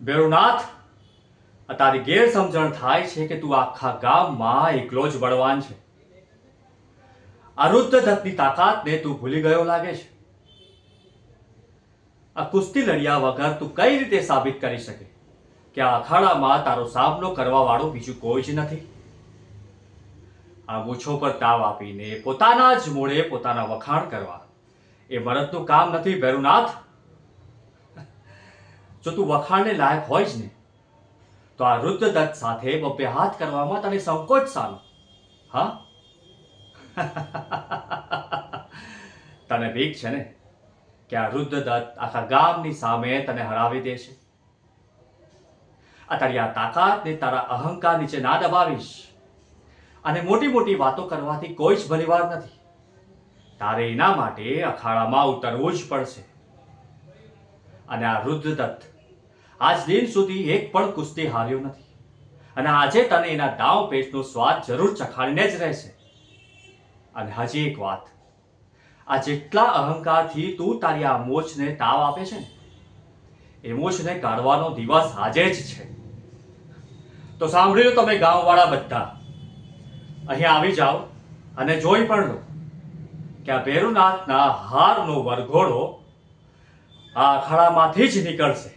ભેરુનાથ, આ તારી ગેરસમજણ થાય છે કે તું આખા ગામમાં એકલો જ બળવાન છે. આ રુદ્રદત્તની તાકાતને તું ભૂલી ગયો લાગે છે. આ કુસ્તી લડ્યા વગર તું કઈ રીતે સાબિત કરી શકે કે આ અખાડામાં તારો સામનો કરવા વાળું બીજું કોઈ જ નથી? આ મૂછો પર તાવ આપીને પોતાના જ મૂળે પોતાના વખાણ કરવા એ મરદનું કામ નથી ભેરુનાથ. જો તું વખાણને લાયક હોય જ ને તો આ રુદ્રદત્ત સાથે બબ્બે હાથ કરવામાં તને સંકોચ સાનો? હા, તને બીક છે ને કે આ રુદ્રદત્ત આખા ગામની સામે તને હરાવી દેશે? આ તારી આ તાકાતને તારા અહંકાર નીચે ના દબાવીશ. અને મોટી મોટી વાતો કરવાથી કોઈ જ ભલીવાર નથી. તારે એના માટે અખાડામાં ઉતરવું જ પડશે. અને આ રુદ્રદત્ત આજ દિન સુધી એક પણ કુસ્તી હાર્યો નથી અને આજે તને એના દાવ પેચનો સ્વાદ જરૂર ચખાડીને જ રહેશે. અને હજી એક વાત, આ જેટલા અહંકારથી તું તારી આ મોછને તાવ આપે છે ને એ મોછને કાઢવાનો દિવસ આજે જ છે. તો સાંભળી લો તમે ગામવાળા બધા, અહીં આવી જાઓ અને જોઈ પણ લો કે આ ભેરુનાથના હારનો વરઘોડો આ અખાડામાંથી જ નીકળશે.